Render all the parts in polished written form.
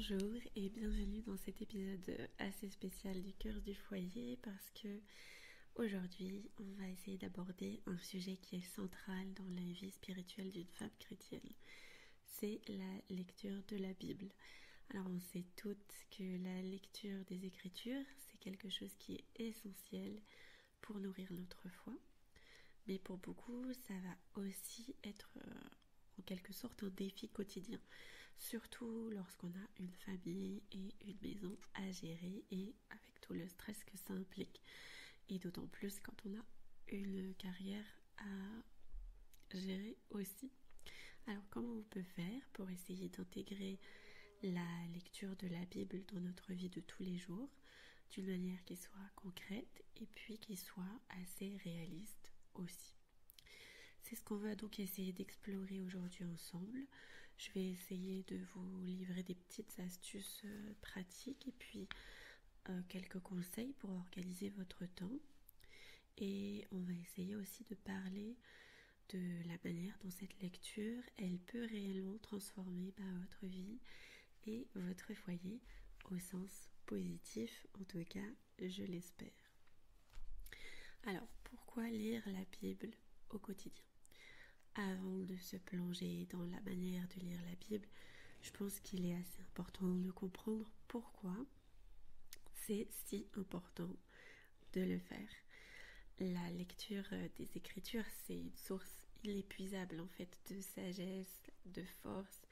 Bonjour et bienvenue dans cet épisode assez spécial du Cœur du foyer parce que aujourd'hui on va essayer d'aborder un sujet qui est central dans la vie spirituelle d'une femme chrétienne. C'est la lecture de la Bible. Alors on sait toutes que la lecture des Écritures c'est quelque chose qui est essentiel pour nourrir notre foi. Mais pour beaucoup ça va aussi être en quelque sorte un défi quotidien. Surtout lorsqu'on a une famille et une maison à gérer et avec tout le stress que ça implique. Et d'autant plus quand on a une carrière à gérer aussi. Alors comment on peut faire pour essayer d'intégrer la lecture de la Bible dans notre vie de tous les jours d'une manière qui soit concrète et puis qui soit assez réaliste aussi. C'est ce qu'on va donc essayer d'explorer aujourd'hui ensemble. Je vais essayer de vous livrer des petites astuces pratiques et puis quelques conseils pour organiser votre temps. Et on va essayer aussi de parler de la manière dont cette lecture, elle peut réellement transformer votre vie et votre foyer au sens positif, en tout cas, je l'espère. Alors, pourquoi lire la Bible au quotidien ? Avant de se plonger dans la manière de lire la Bible, je pense qu'il est assez important de comprendre pourquoi c'est si important de le faire. La lecture des Écritures, c'est une source inépuisable en fait de sagesse, de force,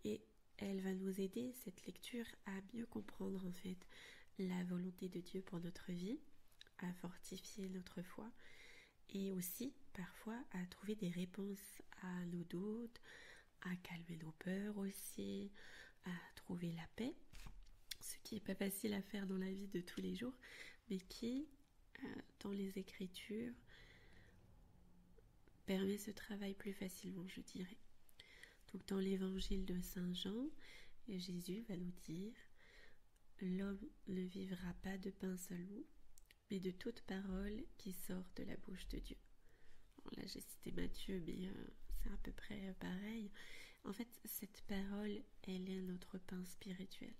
et elle va nous aider, cette lecture, à mieux comprendre en fait la volonté de Dieu pour notre vie, à fortifier notre foi, et aussi parfois à trouver des réponses à nos doutes, à calmer nos peurs aussi, à trouver la paix, ce qui n'est pas facile à faire dans la vie de tous les jours, mais qui, dans les Écritures, permet ce travail plus facilement, je dirais. Donc dans l'évangile de Saint Jean, Jésus va nous dire « L'homme ne vivra pas de pain seulement, mais de toute parole qui sort de la bouche de Dieu. » Là j'ai cité Matthieu, mais c'est à peu près pareil. En fait, cette parole, elle est notre pain spirituel.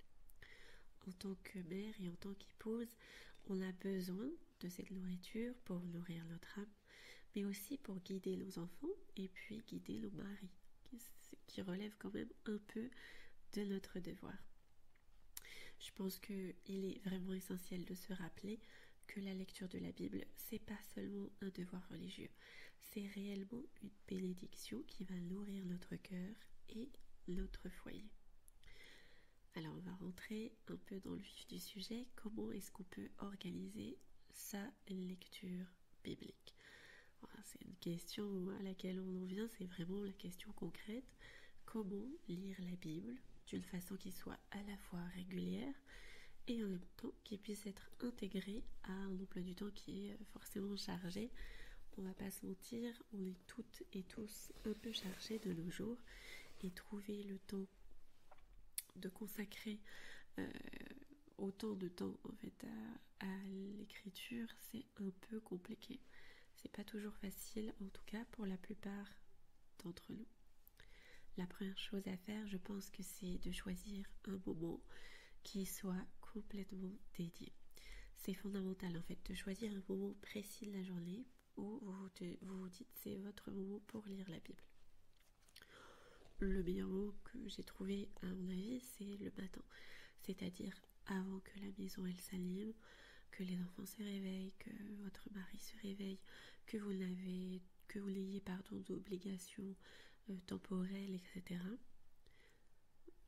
En tant que mère et en tant qu'épouse, on a besoin de cette nourriture pour nourrir notre âme, mais aussi pour guider nos enfants et puis guider nos maris, qui relève quand même un peu de notre devoir. Je pense qu'il est vraiment essentiel de se rappeler que la lecture de la Bible, c'est pas seulement un devoir religieux, c'est réellement une bénédiction qui va nourrir notre cœur et notre foyer. Alors on va rentrer un peu dans le vif du sujet. Comment est-ce qu'on peut organiser sa lecture biblique ? Voilà, c'est une question à laquelle on en vient, c'est vraiment la question concrète. Comment lire la Bible d'une façon qui soit à la fois régulière et en même temps qui puisse être intégrée à un emploi du temps qui est forcément chargé. On va pas se mentir, on est toutes et tous un peu chargés de nos jours et trouver le temps de consacrer autant de temps en fait à l'écriture, c'est un peu compliqué. C'est pas toujours facile, en tout cas pour la plupart d'entre nous. La première chose à faire, je pense que c'est de choisir un moment qui soit complètement dédié. C'est fondamental en fait de choisir un moment précis de la journée où vous vous dites c'est votre moment pour lire la Bible. Le meilleur moment que j'ai trouvé à mon avis c'est le matin, c'est-à-dire avant que la maison elle s'allume, que les enfants se réveillent, que votre mari se réveille, que vous n'ayez d'obligations temporelles, etc.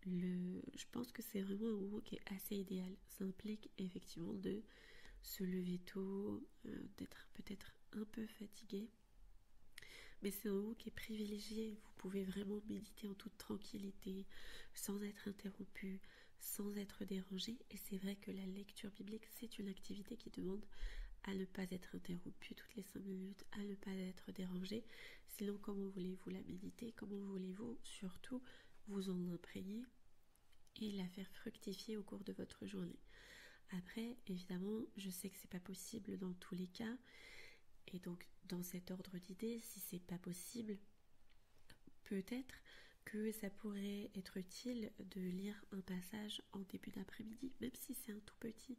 Je pense que c'est vraiment un moment qui est assez idéal. Ça implique effectivement de se lever tôt, d'être peut-être un peu fatigué, mais c'est un moment qui est privilégié. Vous pouvez vraiment méditer en toute tranquillité, sans être interrompu, sans être dérangé. Et c'est vrai que la lecture biblique, c'est une activité qui demande à ne pas être interrompu toutes les 5 minutes, à ne pas être dérangé. Sinon, comment voulez-vous la méditer ? Comment voulez-vous surtout vous en imprégner et la faire fructifier au cours de votre journée ? Après, évidemment, je sais que c'est pas possible dans tous les cas. Et donc, dans cet ordre d'idées, si c'est pas possible, peut-être que ça pourrait être utile de lire un passage en début d'après-midi, même si c'est un tout petit,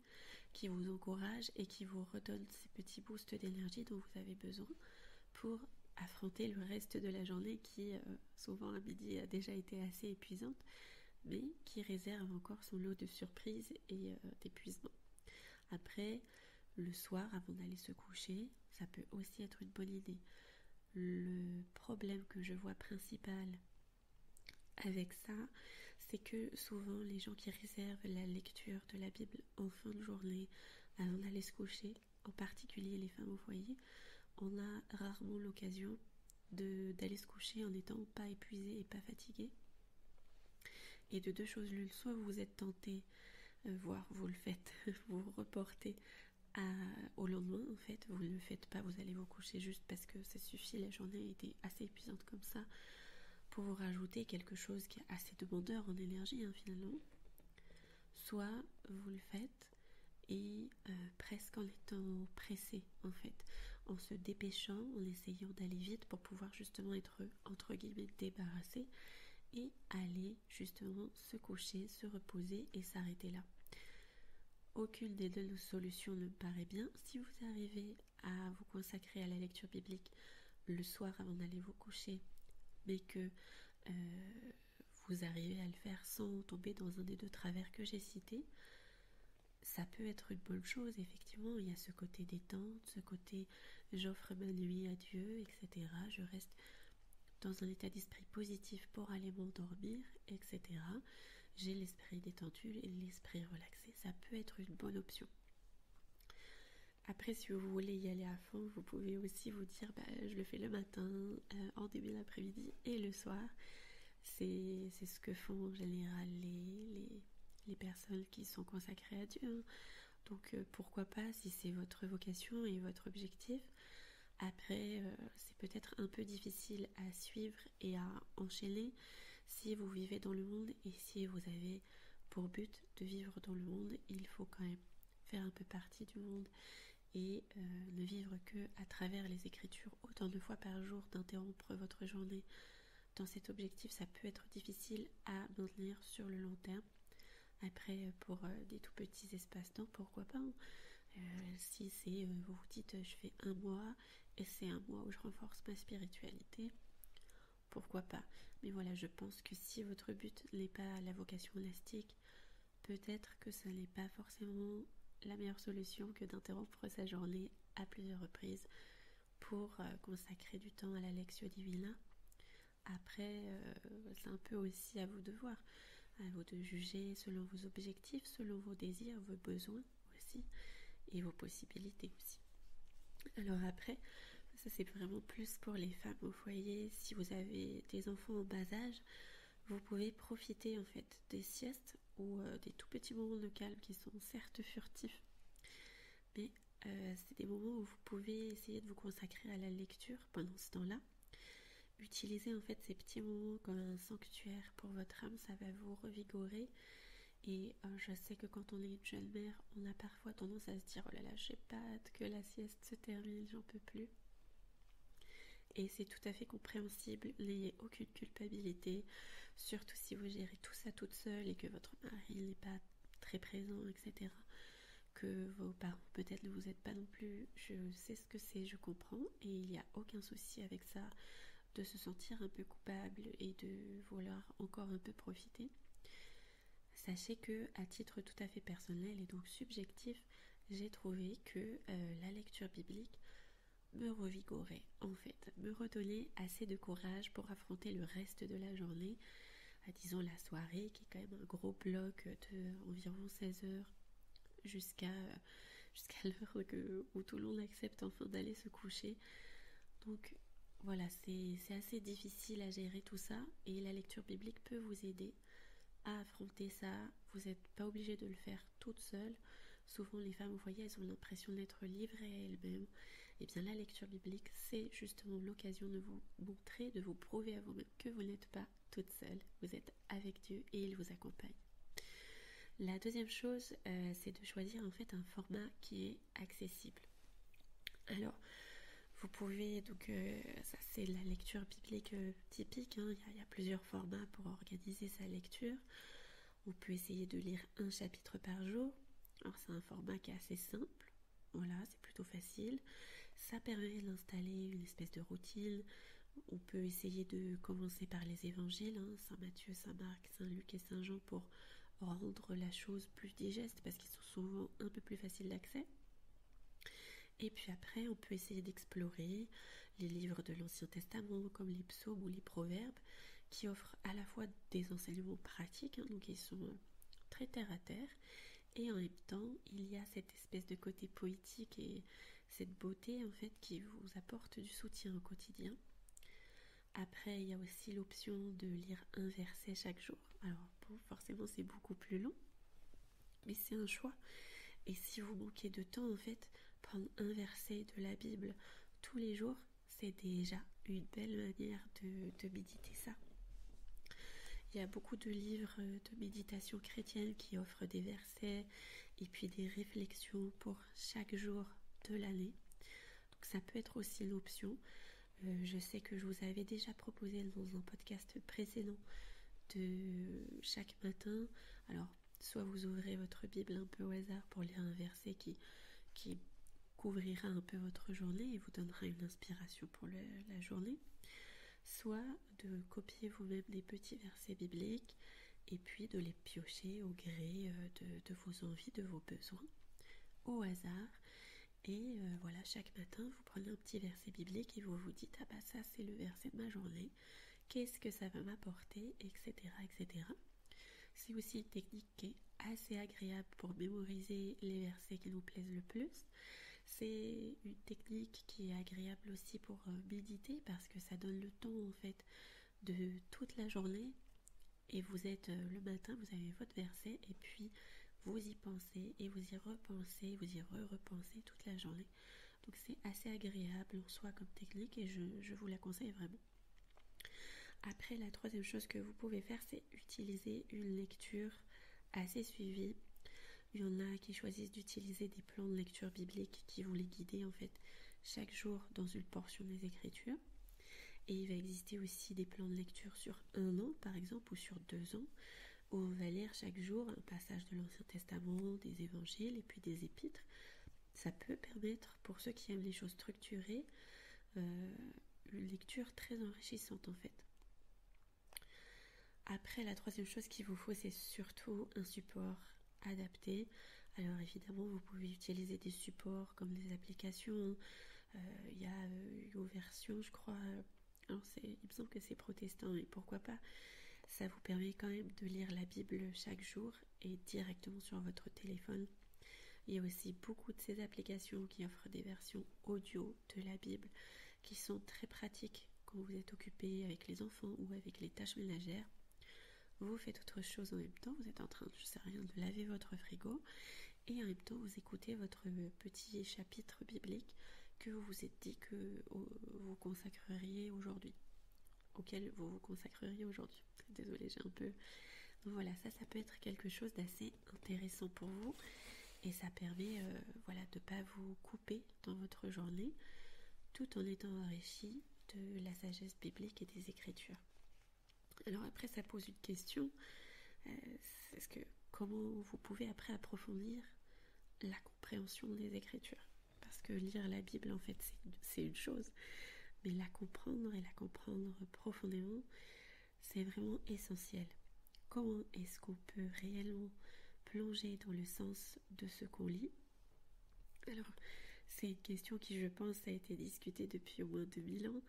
qui vous encourage et qui vous redonne ces petits boosts d'énergie dont vous avez besoin pour affronter le reste de la journée qui, souvent à midi, a déjà été assez épuisante, mais qui réserve encore son lot de surprises et d'épuisement. Après, le soir, avant d'aller se coucher, ça peut aussi être une bonne idée. Le problème que je vois principal avec ça, c'est que souvent les gens qui réservent la lecture de la Bible en fin de journée avant d'aller se coucher, en particulier les femmes au foyer, on a rarement l'occasion d'aller se coucher en n'étant pas épuisé et pas fatigué. Et de deux choses l'une, soit vous êtes tenté, voire vous le faites, vous reportez au lendemain en fait, vous ne le faites pas, vous allez vous coucher juste parce que ça suffit, la journée a été assez épuisante comme ça, pour vous rajouter quelque chose qui est assez demandeur en énergie finalement. Soit vous le faites et presque en étant pressé en fait, en se dépêchant, en essayant d'aller vite pour pouvoir justement être entre guillemets débarrassé et aller justement se coucher, se reposer et s'arrêter là. Aucune des deux solutions ne me paraît bien. Si vous arrivez à vous consacrer à la lecture biblique le soir avant d'aller vous coucher, mais que vous arrivez à le faire sans tomber dans un des deux travers que j'ai cités, ça peut être une bonne chose. Effectivement, il y a ce côté détente, ce côté j'offre ma nuit à Dieu, etc. Je reste dans un état d'esprit positif pour aller m'endormir, etc. J'ai l'esprit détendu et l'esprit relaxé. Ça peut être une bonne option. Après, si vous voulez y aller à fond, vous pouvez aussi vous dire je le fais le matin, en début d'après-midi et le soir. C'est ce que font en général les personnes qui sont consacrées à Dieu. Donc pourquoi pas, si c'est votre vocation et votre objectif. Après, c'est peut-être un peu difficile à suivre et à enchaîner si vous vivez dans le monde et si vous avez pour but de vivre dans le monde. Il faut quand même faire un peu partie du monde et ne vivre que à travers les Écritures autant de fois par jour, d'interrompre votre journée dans cet objectif. Ça peut être difficile à maintenir sur le long terme. Après, pour des tout petits espaces-temps, pourquoi pas si c'est, vous vous dites je fais un mois et c'est un mois où je renforce ma spiritualité, pourquoi pas. Mais voilà, je pense que si votre but n'est pas la vocation monastique, peut-être que ça n'est pas forcément la meilleure solution que d'interrompre sa journée à plusieurs reprises pour consacrer du temps à la Lectio Divina. Après, c'est un peu aussi à vous de voir, à vous de juger selon vos objectifs, selon vos désirs, vos besoins aussi, et vos possibilités aussi. Alors après, ça c'est vraiment plus pour les femmes au foyer. Si vous avez des enfants en bas âge, vous pouvez profiter en fait des siestes ou des tout petits moments de calme qui sont certes furtifs, mais c'est des moments où vous pouvez essayer de vous consacrer à la lecture pendant ce temps-là. Utilisez en fait ces petits moments comme un sanctuaire pour votre âme, ça va vous revigorer. Et je sais que quand on est une jeune mère, on a parfois tendance à se dire oh là là, j'ai pas hâte que la sieste se termine, j'en peux plus. Et c'est tout à fait compréhensible, n'ayez aucune culpabilité, surtout si vous gérez tout ça toute seule et que votre mari n'est pas très présent, etc. Que vos parents peut-être ne vous aident pas non plus. Je sais ce que c'est, je comprends, et il n'y a aucun souci avec ça, de se sentir un peu coupable et de vouloir encore un peu profiter. Sachez que, à titre tout à fait personnel et donc subjectif, j'ai trouvé que la lecture biblique me revigorait, en fait, me redonnait assez de courage pour affronter le reste de la journée, disons la soirée, qui est quand même un gros bloc de environ 16 heures jusqu'à l'heure où tout le monde accepte enfin d'aller se coucher. Donc voilà, c'est assez difficile à gérer tout ça, et la lecture biblique peut vous aider à affronter ça. Vous n'êtes pas obligé de le faire toute seule. Souvent les femmes au foyer, elles ont l'impression d'être livrées à elles-mêmes. Et bien la lecture biblique, c'est justement l'occasion de vous montrer, de vous prouver à vous-même que vous n'êtes pas toute seule. Vous êtes avec Dieu et il vous accompagne. La deuxième chose, c'est de choisir en fait un format qui est accessible. Alors, Vous pouvez, donc ça c'est la lecture biblique typique, hein. Il y a plusieurs formats pour organiser sa lecture. On peut essayer de lire un chapitre par jour. Alors c'est un format qui est assez simple, voilà, c'est plutôt facile. Ça permet d'installer une espèce de routine. On peut essayer de commencer par les évangiles, hein, Saint Matthieu, Saint Marc, Saint Luc et Saint Jean, pour rendre la chose plus digeste parce qu'ils sont souvent un peu plus faciles d'accès. Et puis après, on peut essayer d'explorer les livres de l'Ancien Testament comme les psaumes ou les proverbes qui offrent à la fois des enseignements pratiques, hein, donc ils sont très terre à terre, et en même temps, il y a cette espèce de côté poétique et cette beauté en fait qui vous apporte du soutien au quotidien. Après, il y a aussi l'option de lire un verset chaque jour. Alors, bon, forcément, c'est beaucoup plus long, mais c'est un choix. Et si vous manquez de temps, en fait, prendre un verset de la Bible tous les jours, c'est déjà une belle manière de méditer ça. Il y a beaucoup de livres de méditation chrétienne qui offrent des versets et puis des réflexions pour chaque jour de l'année. Donc ça peut être aussi une option. Je sais que je vous avais déjà proposé dans un podcast précédent de chaque matin. Alors, soit vous ouvrez votre Bible un peu au hasard pour lire un verset qui couvrira un peu votre journée et vous donnera une inspiration pour la journée, soit de copier vous-même des petits versets bibliques et puis de les piocher au gré de vos envies, de vos besoins, au hasard. Et voilà, chaque matin, vous prenez un petit verset biblique et vous vous dites « Ah bah ça, c'est le verset de ma journée. Qu'est-ce que ça va m'apporter ?» etc. etc. C'est aussi une technique qui est assez agréable pour mémoriser les versets qui nous plaisent le plus. C'est une technique qui est agréable aussi pour méditer parce que ça donne le temps en fait de toute la journée et vous êtes le matin, vous avez votre verset et puis vous y pensez et vous y repensez, vous y repensez toute la journée. Donc c'est assez agréable en soi comme technique et je vous la conseille vraiment. Après, la troisième chose que vous pouvez faire, c'est utiliser une lecture assez suivie. Il y en a qui choisissent d'utiliser des plans de lecture biblique qui vont les guider en fait chaque jour dans une portion des Écritures. Et il va exister aussi des plans de lecture sur 1 an par exemple ou sur 2 ans où on va lire chaque jour un passage de l'Ancien Testament, des Évangiles et puis des Épîtres. Ça peut permettre pour ceux qui aiment les choses structurées une lecture très enrichissante en fait. Après, la troisième chose qu'il vous faut, c'est surtout un support adapté. Alors évidemment, vous pouvez utiliser des supports comme des applications. Il y a YouVersion, je crois. Alors il me semble que c'est protestant, mais pourquoi pas. Ça vous permet quand même de lire la Bible chaque jour et directement sur votre téléphone. Il y a aussi beaucoup de ces applications qui offrent des versions audio de la Bible qui sont très pratiques quand vous êtes occupé avec les enfants ou avec les tâches ménagères. Vous faites autre chose en même temps, vous êtes en train, je sais rien, de laver votre frigo et en même temps vous écoutez votre petit chapitre biblique que vous vous êtes dit que vous consacreriez aujourd'hui, auquel vous vous consacreriez aujourd'hui. Désolée, j'ai un peu... Donc voilà, ça peut être quelque chose d'assez intéressant pour vous et ça permet de ne pas vous couper dans votre journée tout en étant enrichi de la sagesse biblique et des Écritures. Alors après, ça pose une question, comment vous pouvez après approfondir la compréhension des Écritures? Parce que lire la Bible, en fait, c'est une chose, mais la comprendre et la comprendre profondément, c'est vraiment essentiel. Comment est-ce qu'on peut réellement plonger dans le sens de ce qu'on lit? Alors, c'est une question qui, je pense, a été discutée depuis au moins 2000 ans.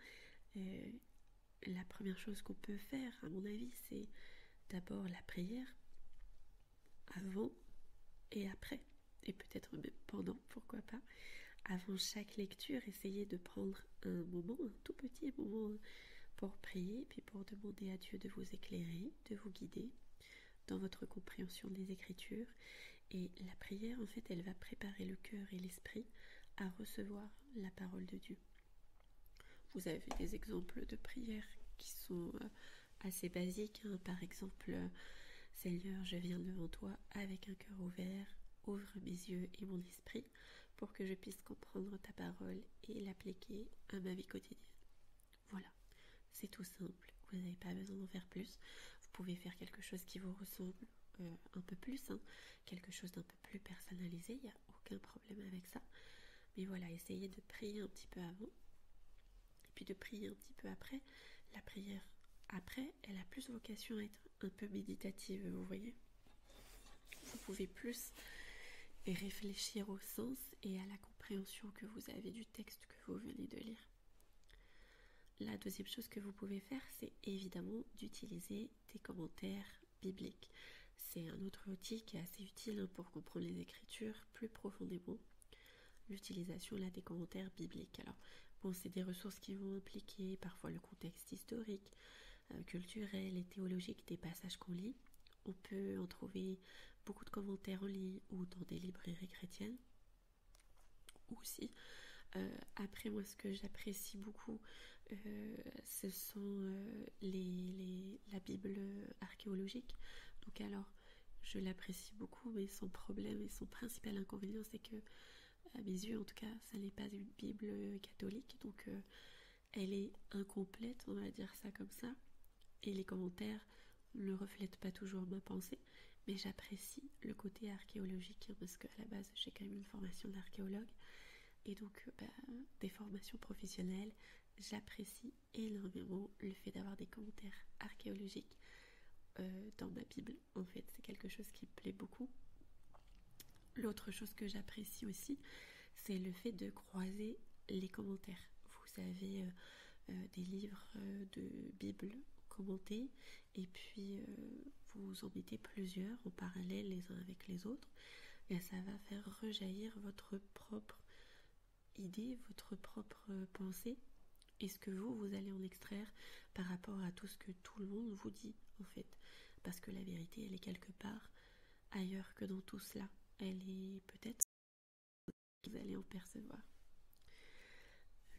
La première chose qu'on peut faire, à mon avis, c'est d'abord la prière, avant et après, et peut-être même pendant, pourquoi pas. Avant chaque lecture, essayez de prendre un moment, un tout petit moment pour prier, puis pour demander à Dieu de vous éclairer, de vous guider dans votre compréhension des Écritures. Et la prière, en fait, elle va préparer le cœur et l'esprit à recevoir la parole de Dieu. Vous avez des exemples de prières qui sont assez basiques, hein. Par exemple, Seigneur, je viens devant toi avec un cœur ouvert, ouvre mes yeux et mon esprit pour que je puisse comprendre ta parole et l'appliquer à ma vie quotidienne. Voilà, c'est tout simple, vous n'avez pas besoin d'en faire plus. Vous pouvez faire quelque chose qui vous ressemble un peu plus, quelque chose d'un peu plus personnalisé, il n'y a aucun problème avec ça. Mais voilà, essayez de prier un petit peu avant, et puis de prier un petit peu après. La prière après, elle a plus vocation à être un peu méditative, vous voyez. Vous pouvez plus réfléchir au sens et à la compréhension que vous avez du texte que vous venez de lire. La deuxième chose que vous pouvez faire, c'est évidemment d'utiliser des commentaires bibliques. C'est un autre outil qui est assez utile pour comprendre les Écritures plus profondément. L'utilisation là des commentaires bibliques. Alors, bon, c'est des ressources qui vont impliquer parfois le contexte historique, culturel et théologique des passages qu'on lit. On peut en trouver beaucoup de commentaires en ligne ou dans des librairies chrétiennes aussi. Après, moi, ce que j'apprécie beaucoup, ce sont la Bible archéologique. Donc alors, je l'apprécie beaucoup, mais son problème et son principal inconvénient, c'est que, à mes yeux en tout cas, ça n'est pas une Bible catholique, donc elle est incomplète, on va dire ça comme ça, et les commentaires ne reflètent pas toujours ma pensée, mais j'apprécie le côté archéologique, parce qu'à la base, j'ai quand même une formation d'archéologue, et donc des formations professionnelles, j'apprécie énormément le fait d'avoir des commentaires archéologiques dans ma Bible. En fait, c'est quelque chose qui me plaît beaucoup. L'autre chose que j'apprécie aussi, c'est le fait de croiser les commentaires. Vous avez des livres de Bible commentés, et puis vous en mettez plusieurs en parallèle les uns avec les autres, et ça va faire rejaillir votre propre idée, votre propre pensée, et ce que vous allez en extraire par rapport à tout ce que tout le monde vous dit, en fait. Parce que la vérité, elle est quelque part ailleurs que dans tout cela. Elle est peut-être, vous allez en percevoir.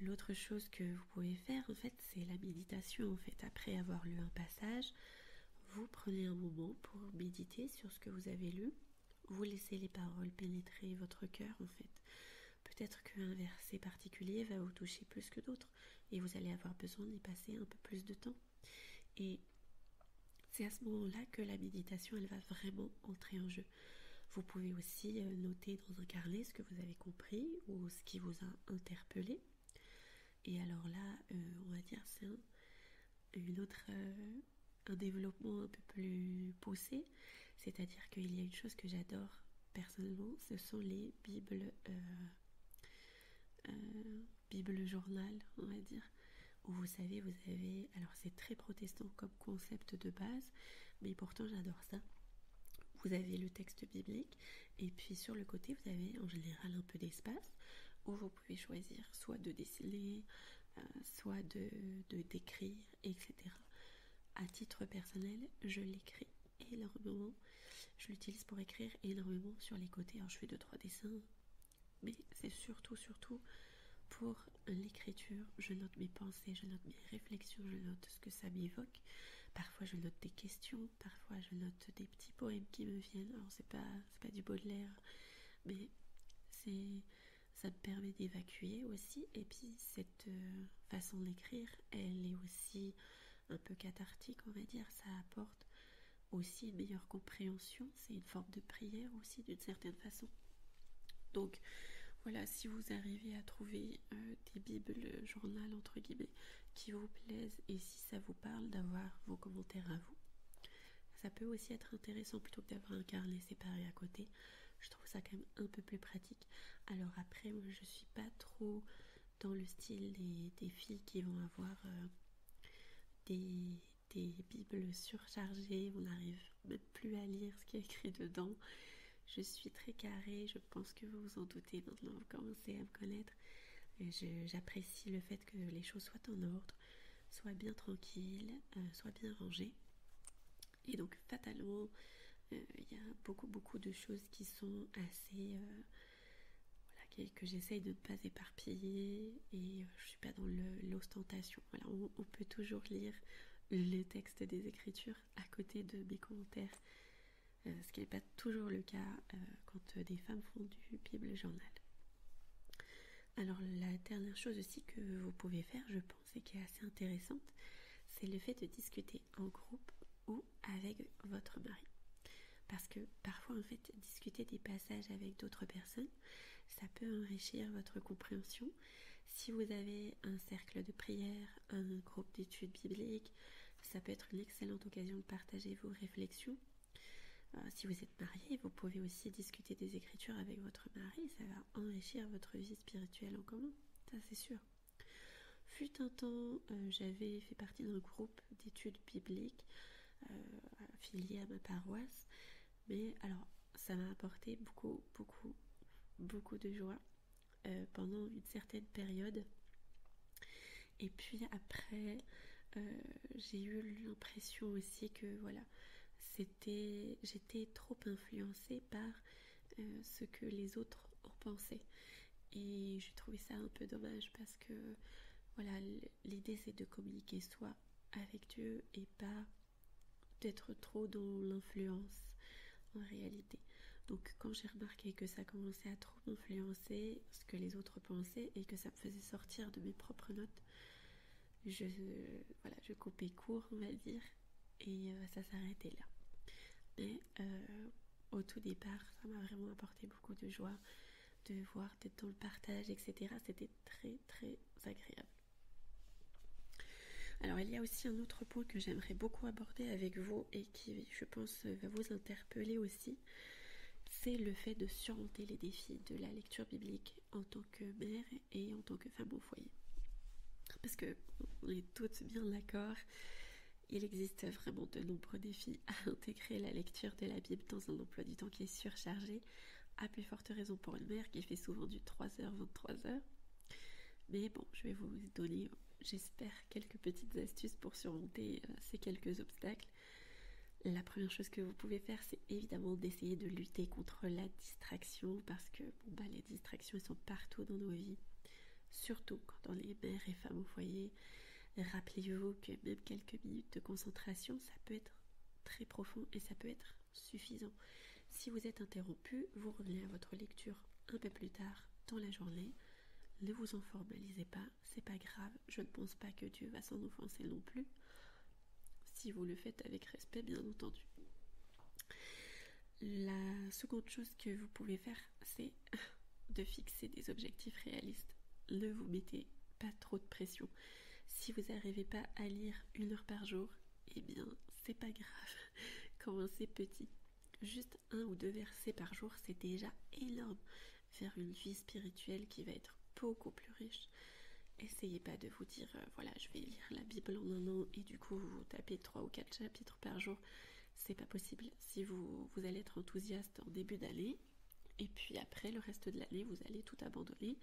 L'autre chose que vous pouvez faire, en fait, c'est la méditation. En fait, après avoir lu un passage, vous prenez un moment pour méditer sur ce que vous avez lu. Vous laissez les paroles pénétrer votre cœur, en fait. Peut-être qu'un verset particulier va vous toucher plus que d'autres, et vous allez avoir besoin d'y passer un peu plus de temps. Et c'est à ce moment-là que la méditation, elle va vraiment entrer en jeu. Vous pouvez aussi noter dans un carnet ce que vous avez compris ou ce qui vous a interpellé. Et alors là, on va dire, c'est un développement un peu plus poussé. C'est-à-dire qu'il y a une chose que j'adore personnellement, ce sont les Bible journal, on va dire, où vous savez, vous avez, alors c'est très protestant comme concept de base, mais pourtant j'adore ça. Vous avez le texte biblique, et puis sur le côté, vous avez en général un peu d'espace, où vous pouvez choisir soit de dessiner, soit de d'écrire, etc. À titre personnel, je l'écris énormément, je l'utilise pour écrire énormément sur les côtés. Alors je fais 2-3 dessins, mais c'est surtout pour l'écriture. Je note mes pensées, je note mes réflexions, je note ce que ça m'évoque. Parfois je note des questions, parfois je note des petits poèmes qui me viennent. Alors c'est pas du Baudelaire, mais ça me permet d'évacuer aussi. Et puis cette façon d'écrire, elle est aussi un peu cathartique, on va dire. Ça apporte aussi une meilleure compréhension. C'est une forme de prière aussi d'une certaine façon. Donc voilà, si vous arrivez à trouver des bibles journal entre guillemets qui vous plaisent, et si ça vous parle d'avoir vos commentaires à vous, ça peut aussi être intéressant plutôt que d'avoir un carnet séparé à côté. Je trouve ça quand même un peu plus pratique. Alors après, moi je suis pas trop dans le style des filles qui vont avoir des bibles surchargées, on n'arrive même plus à lire ce qui est écrit dedans. Je suis très carrée, je pense que vous vous en doutez maintenant, vous commencez à me connaître. J'apprécie le fait que les choses soient en ordre, soient bien tranquilles, soient bien rangées. Et donc fatalement, il y a beaucoup de choses qui sont assez... voilà, que j'essaye de ne pas éparpiller, et je ne suis pas dans l'ostentation. Voilà, on peut toujours lire le texte des Écritures à côté de mes commentaires. Ce qui n'est pas toujours le cas quand des femmes font du Bible journal. Alors la dernière chose aussi que vous pouvez faire, je pense, et qui est assez intéressante, c'est le fait de discuter en groupe ou avec votre mari. Parce que parfois, en fait, discuter des passages avec d'autres personnes, ça peut enrichir votre compréhension. Si vous avez un cercle de prière, un groupe d'études bibliques, ça peut être une excellente occasion de partager vos réflexions. Si vous êtes marié, vous pouvez aussi discuter des Écritures avec votre mari, ça va enrichir votre vie spirituelle en commun, ça c'est sûr. Fut un temps, j'avais fait partie d'un groupe d'études bibliques affilié à ma paroisse, mais alors ça m'a apporté beaucoup de joie pendant une certaine période. Et puis après, j'ai eu l'impression aussi que voilà, j'étais trop influencée par ce que les autres en pensaient. Et j'ai trouvé ça un peu dommage parce que voilà, l'idée c'est de communiquer soit avec Dieu et pas d'être trop dans l'influence en réalité. Donc quand j'ai remarqué que ça commençait à trop m'influencer, ce que les autres pensaient, et que ça me faisait sortir de mes propres notes, je coupais court, on va dire, et ça s'arrêtait là. Mais au tout départ, ça m'a vraiment apporté beaucoup de joie de voir, d'être dans le partage, etc. C'était très très agréable. Alors il y a aussi un autre point que j'aimerais beaucoup aborder avec vous et qui, je pense, va vous interpeller aussi. C'est le fait de surmonter les défis de la lecture biblique en tant que mère et en tant que femme au foyer. Parce que on est toutes bien d'accord, il existe vraiment de nombreux défis à intégrer la lecture de la Bible dans un emploi du temps qui est surchargé, à plus forte raison pour une mère qui fait souvent du 3h, 23h. Mais bon, je vais vous donner, j'espère, quelques petites astuces pour surmonter ces quelques obstacles. La première chose que vous pouvez faire, c'est évidemment d'essayer de lutter contre la distraction, parce que les distractions sont partout dans nos vies, surtout quand on est mère et femme au foyer. Rappelez-vous que même quelques minutes de concentration, ça peut être très profond et ça peut être suffisant. Si vous êtes interrompu, vous revenez à votre lecture un peu plus tard dans la journée. Ne vous en formalisez pas, c'est pas grave, je ne pense pas que Dieu va s'en offenser non plus, si vous le faites avec respect, bien entendu. La seconde chose que vous pouvez faire, c'est de fixer des objectifs réalistes. Ne vous mettez pas trop de pression. Si vous n'arrivez pas à lire 1 heure par jour, eh bien, c'est pas grave. Commencez petit. Juste 1 ou 2 versets par jour, c'est déjà énorme vers une vie spirituelle qui va être beaucoup plus riche. Essayez pas de vous dire, voilà, je vais lire la Bible en 1 an et du coup vous tapez 3 ou 4 chapitres par jour. C'est pas possible. Si vous allez être enthousiaste en début d'année, et puis après, le reste de l'année, vous allez tout abandonner.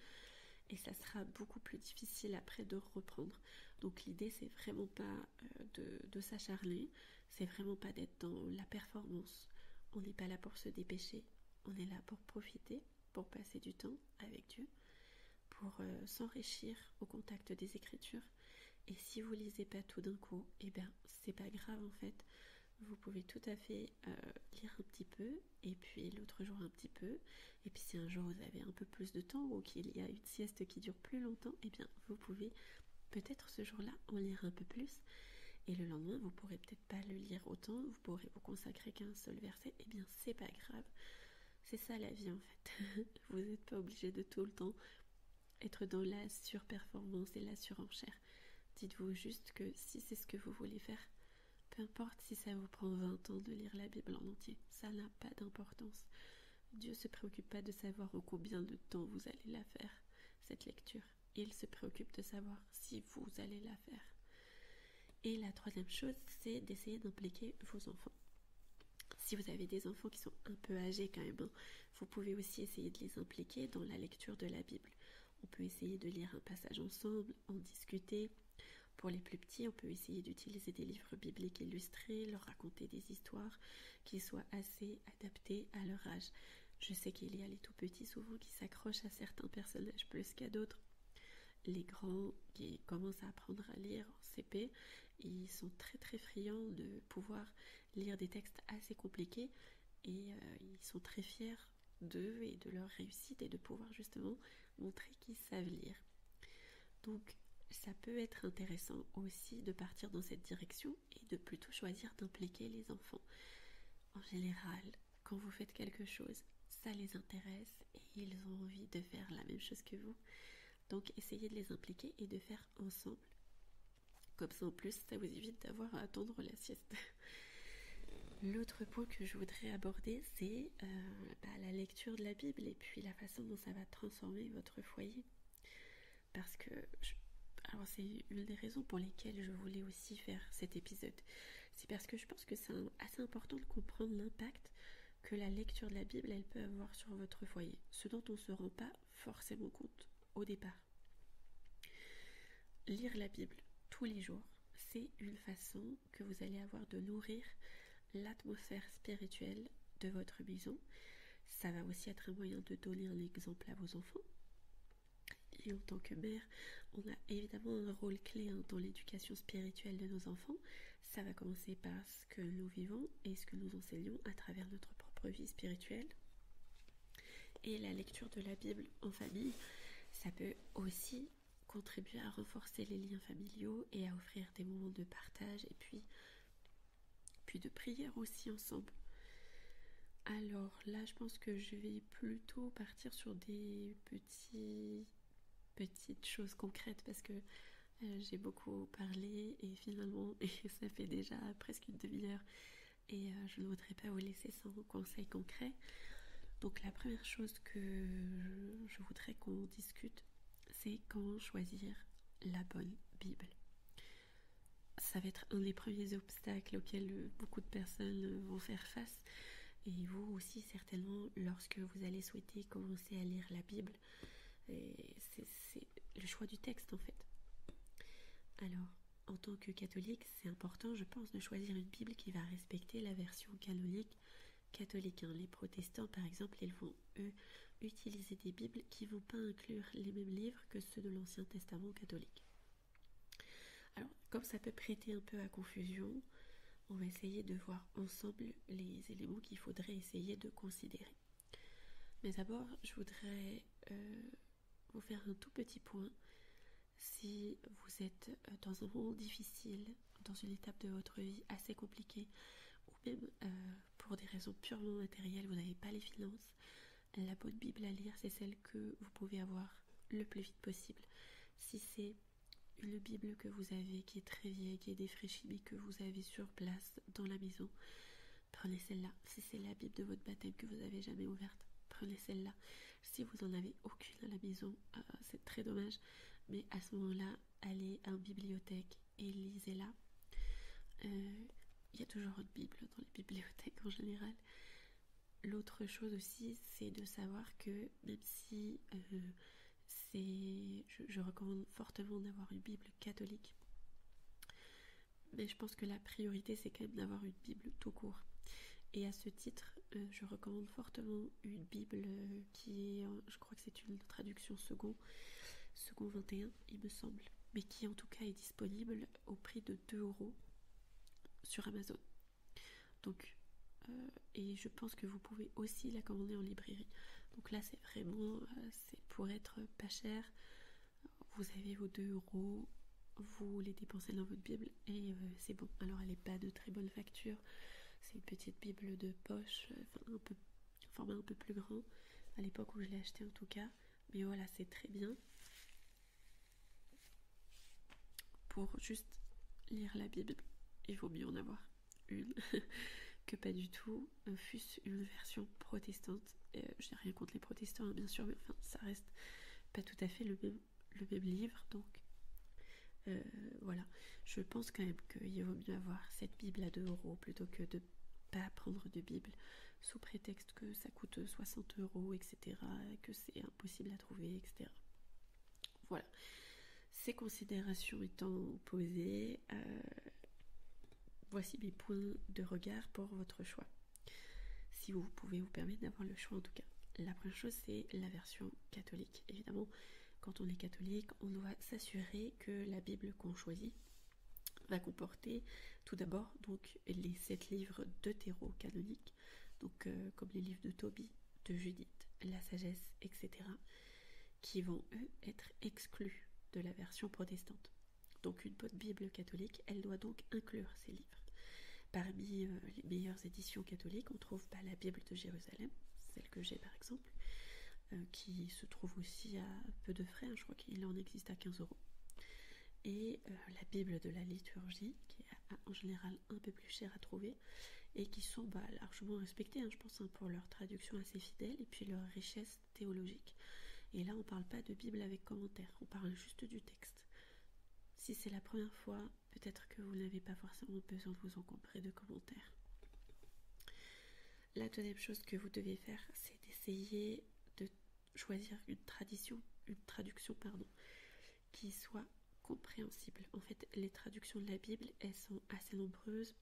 Et ça sera beaucoup plus difficile après de reprendre. Donc l'idée, c'est vraiment pas de s'acharner, c'est vraiment pas d'être dans la performance. On n'est pas là pour se dépêcher, on est là pour profiter, pour passer du temps avec Dieu, pour s'enrichir au contact des Écritures. Et si vous lisez pas tout d'un coup, eh bien c'est pas grave en fait. Vous pouvez tout à fait lire un petit peu, et puis l'autre jour un petit peu, et puis si un jour vous avez un peu plus de temps ou qu'il y a une sieste qui dure plus longtemps, eh bien vous pouvez peut-être ce jour-là en lire un peu plus, et le lendemain vous pourrez peut-être pas le lire autant, vous pourrez vous consacrer qu'à un seul verset, eh bien c'est pas grave, c'est ça la vie en fait. Vous n'êtes pas obligé de tout le temps être dans la surperformance et la surenchère. Dites-vous juste que si c'est ce que vous voulez faire, peu importe si ça vous prend 20 ans de lire la Bible en entier, ça n'a pas d'importance. Dieu ne se préoccupe pas de savoir en combien de temps vous allez la faire, cette lecture. Il se préoccupe de savoir si vous allez la faire. Et la troisième chose, c'est d'essayer d'impliquer vos enfants. Si vous avez des enfants qui sont un peu âgés quand même, vous pouvez aussi essayer de les impliquer dans la lecture de la Bible. On peut essayer de lire un passage ensemble, en discuter. Pour les plus petits, on peut essayer d'utiliser des livres bibliques illustrés, leur raconter des histoires qui soient assez adaptées à leur âge. Je sais qu'il y a les tout petits souvent qui s'accrochent à certains personnages plus qu'à d'autres. Les grands qui commencent à apprendre à lire en CP, ils sont très très friands de pouvoir lire des textes assez compliqués et ils sont très fiers d'eux et de leur réussite et de pouvoir justement montrer qu'ils savent lire. Donc ça peut être intéressant aussi de partir dans cette direction et de plutôt choisir d'impliquer les enfants. En général, quand vous faites quelque chose, ça les intéresse et ils ont envie de faire la même chose que vous. Donc essayez de les impliquer et de faire ensemble. Comme ça en plus, ça vous évite d'avoir à attendre la sieste. L'autre point que je voudrais aborder, c'est la lecture de la Bible et puis la façon dont ça va transformer votre foyer. Parce que, alors c'est une des raisons pour lesquelles je voulais aussi faire cet épisode. C'est parce que je pense que c'est assez important de comprendre l'impact que la lecture de la Bible, elle peut avoir sur votre foyer. Ce dont on ne se rend pas forcément compte au départ. Lire la Bible tous les jours, c'est une façon que vous allez avoir de nourrir l'atmosphère spirituelle de votre maison. Ça va aussi être un moyen de donner un exemple à vos enfants. Et en tant que mère, on a évidemment un rôle clé dans l'éducation spirituelle de nos enfants. Ça va commencer par ce que nous vivons et ce que nous enseignons à travers notre propre vie spirituelle. Et la lecture de la Bible en famille, ça peut aussi contribuer à renforcer les liens familiaux et à offrir des moments de partage et puis de prière aussi ensemble. Alors là, je pense que je vais plutôt partir sur des petites choses concrètes parce que j'ai beaucoup parlé et finalement ça fait déjà presque une demi-heure et je ne voudrais pas vous laisser sans conseils concrets. Donc la première chose que je voudrais qu'on discute, c'est comment choisir la bonne Bible. Ça va être un des premiers obstacles auxquels beaucoup de personnes vont faire face. Et vous aussi certainement lorsque vous allez souhaiter commencer à lire la Bible. Et c'est le choix du texte en fait. Alors, en tant que catholique, c'est important, je pense, de choisir une Bible qui va respecter la version canonique catholique. Les protestants, par exemple, ils vont, eux, utiliser des Bibles qui ne vont pas inclure les mêmes livres que ceux de l'Ancien Testament catholique. Alors, comme ça peut prêter un peu à confusion, on va essayer de voir ensemble les éléments qu'il faudrait essayer de considérer. Mais d'abord, je voudrais vous faire un tout petit point. Si vous êtes dans un moment difficile, dans une étape de votre vie assez compliquée, ou même pour des raisons purement matérielles, vous n'avez pas les finances, la bonne Bible à lire, c'est celle que vous pouvez avoir le plus vite possible. Si c'est une Bible que vous avez qui est très vieille, qui est défraîchie, mais que vous avez sur place dans la maison, prenez celle-là. Si c'est la Bible de votre baptême que vous n'avez jamais ouverte, prenez celle-là. Si vous n'en avez aucune à la maison, c'est très dommage, mais à ce moment-là, allez à une bibliothèque et lisez-la. Il y a toujours une Bible dans les bibliothèques en général. L'autre chose aussi, c'est de savoir que même si je recommande fortement d'avoir une Bible catholique, mais je pense que la priorité, c'est quand même d'avoir une Bible tout court. Et à ce titre, je recommande fortement une Bible qui est, je crois que c'est une traduction second 21, il me semble, mais qui en tout cas est disponible au prix de 2€ sur Amazon. Donc, et je pense que vous pouvez aussi la commander en librairie. Donc là, c'est vraiment, c'est pour être pas cher. Vous avez vos 2€, vous les dépensez dans votre Bible et c'est bon. Alors, elle n'est pas de très bonne facture. C'est une petite Bible de poche, format un peu plus grand, à l'époque où je l'ai acheté en tout cas. Mais voilà, c'est très bien pour juste lire la Bible. Il vaut mieux en avoir une que pas du tout, fût-ce une version protestante. Je n'ai rien contre les protestants, bien sûr, mais enfin, ça reste pas tout à fait le même livre, donc voilà. Je pense quand même qu'il vaut mieux avoir cette Bible à 2€ plutôt que de pas prendre de Bible sous prétexte que ça coûte 60€, etc., que c'est impossible à trouver, etc. Voilà. Ces considérations étant posées, voici mes points de regard pour votre choix. Si vous pouvez vous permettre d'avoir le choix en tout cas. La première chose, c'est la version catholique. Évidemment, quand on est catholique, on doit s'assurer que la Bible qu'on choisit va comporter tout d'abord donc les 7 livres deutéro-canoniques, donc comme les livres de Tobie, de Judith, la sagesse, etc., qui vont, eux, être exclus de la version protestante. Donc une bonne Bible catholique, elle doit donc inclure ces livres. Parmi les meilleures éditions catholiques, on trouve la Bible de Jérusalem, celle que j'ai par exemple, qui se trouve aussi à peu de frais, je crois qu'il en existe à 15 euros. Et la Bible de la liturgie, qui est en général un peu plus chère à trouver, et qui sont largement respectées, je pense, pour leur traduction assez fidèle, et puis leur richesse théologique. Et là, on ne parle pas de Bible avec commentaires, on parle juste du texte. Si c'est la première fois, peut-être que vous n'avez pas forcément besoin de vous encombrer de commentaires. La deuxième chose que vous devez faire, c'est d'essayer de choisir une traduction qui soit compréhensible. En fait, les traductions de la Bible, elles sont assez nombreuses.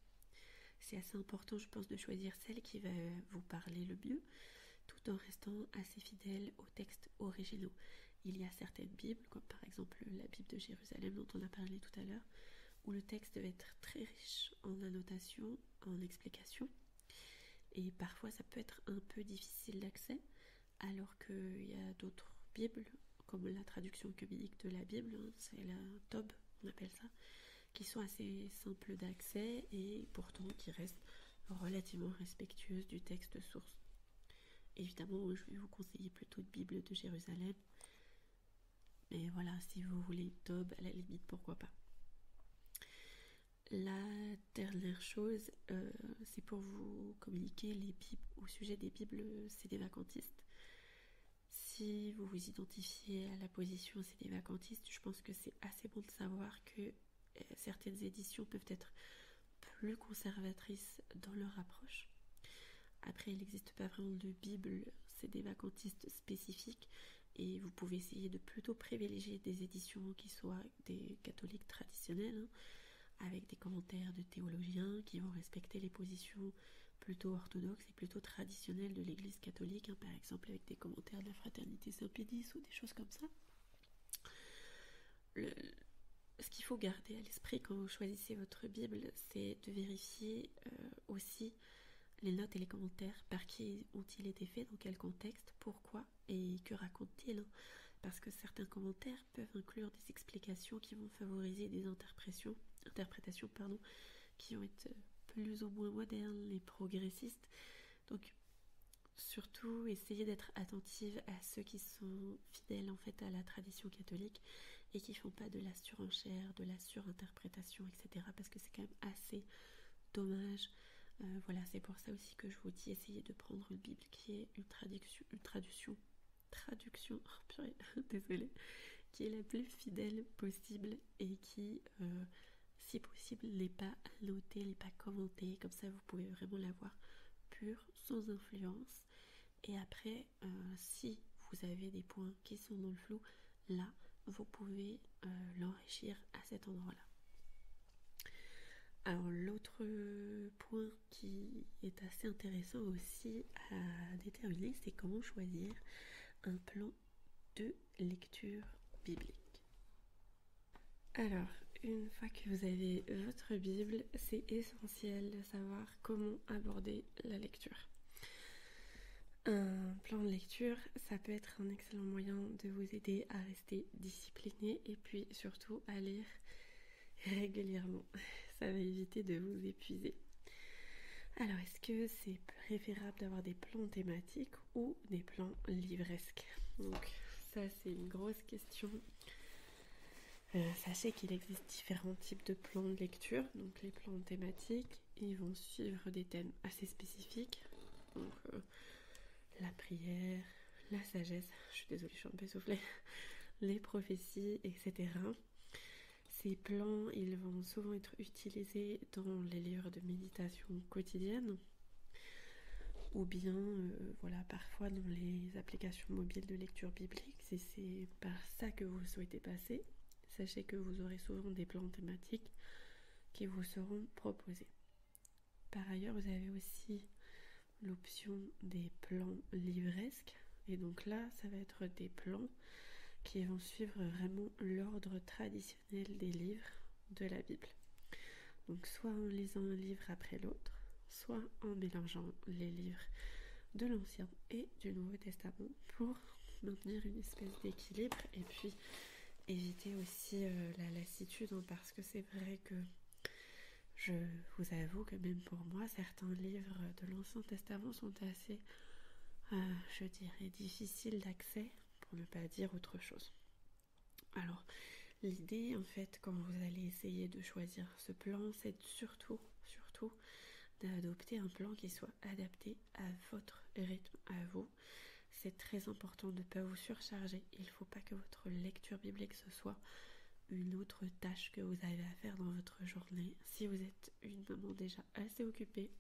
C'est assez important, je pense, de choisir celle qui va vous parler le mieux, tout en restant assez fidèle aux textes originaux. Il y a certaines Bibles, comme par exemple la Bible de Jérusalem dont on a parlé tout à l'heure, où le texte va être très riche en annotations, en explications, et parfois ça peut être un peu difficile d'accès, alors qu'il y a d'autres Bibles, comme la traduction œcuménique de la Bible, c'est la TOB, on appelle ça, qui sont assez simples d'accès et pourtant qui restent relativement respectueuses du texte source. Évidemment, je vais vous conseiller plutôt une Bible de Jérusalem, mais voilà, si vous voulez une TOB, à la limite, pourquoi pas. La dernière chose, c'est pour vous communiquer les Bibles au sujet des Bibles sédévacantistes. Si vous vous identifiez à la position sédévacantiste, je pense que c'est assez bon de savoir que certaines éditions peuvent être plus conservatrices dans leur approche. Après, il n'existe pas vraiment de Bible sédévacantiste spécifique et vous pouvez essayer de plutôt privilégier des éditions qui soient des catholiques traditionnels, avec des commentaires de théologiens qui vont respecter les positions plutôt orthodoxes et plutôt traditionnelles de l'Église catholique, par exemple avec des commentaires de la Fraternité Saint-Pédis ou des choses comme ça. Ce qu'il faut garder à l'esprit quand vous choisissez votre Bible, c'est de vérifier aussi les notes et les commentaires, par qui ont-ils été faits, dans quel contexte, pourquoi et que racontent-ils, parce que certains commentaires peuvent inclure des explications qui vont favoriser des interprétations qui vont être plus ou moins modernes et progressistes. Donc surtout essayez d'être attentive à ceux qui sont fidèles en fait à la tradition catholique et qui font pas de la surenchère, de la surinterprétation, etc. parce que c'est quand même assez dommage. Voilà, c'est pour ça aussi que je vous dis essayez de prendre une Bible qui est une traduction, oh purée, désolée, qui est la plus fidèle possible et qui, si possible, n'est pas annotée, n'est pas commentée, comme ça vous pouvez vraiment la voir pure, sans influence. Et après, si vous avez des points qui sont dans le flou, là, vous pouvez l'enrichir à cet endroit-là. Alors l'autre point qui est assez intéressant aussi à déterminer, c'est comment choisir un plan de lecture biblique. Alors, une fois que vous avez votre Bible, c'est essentiel de savoir comment aborder la lecture. Un plan de lecture, ça peut être un excellent moyen de vous aider à rester discipliné et puis surtout à lire régulièrement. Ça va éviter de vous épuiser. Alors, est-ce que c'est préférable d'avoir des plans thématiques ou des plans livresques? Donc, ça, c'est une grosse question. Sachez qu'il existe différents types de plans de lecture. Donc, les plans thématiques, ils vont suivre des thèmes assez spécifiques. Donc, la prière, la sagesse, je suis désolée, je suis un peu essoufflée, les prophéties, etc. Ces plans, ils vont souvent être utilisés dans les livres de méditation quotidienne ou bien parfois dans les applications mobiles de lecture biblique. Si c'est par ça que vous souhaitez passer, sachez que vous aurez souvent des plans thématiques qui vous seront proposés. Par ailleurs, vous avez aussi l'option des plans livresques, et donc là, ça va être des plans qui vont suivre vraiment l'ordre traditionnel des livres de la Bible. Donc soit en lisant un livre après l'autre, soit en mélangeant les livres de l'Ancien et du Nouveau Testament pour maintenir une espèce d'équilibre et puis éviter aussi la lassitude, hein, parce que c'est vrai que je vous avoue que même pour moi, certains livres de l'Ancien Testament sont assez, je dirais, difficiles d'accès, pour ne pas dire autre chose. Alors, l'idée, en fait, quand vous allez essayer de choisir ce plan, c'est surtout d'adopter un plan qui soit adapté à votre rythme, à vous. C'est très important de ne pas vous surcharger. Il ne faut pas que votre lecture biblique ce soit une autre tâche que vous avez à faire dans votre journée. Si vous êtes une maman déjà assez occupée,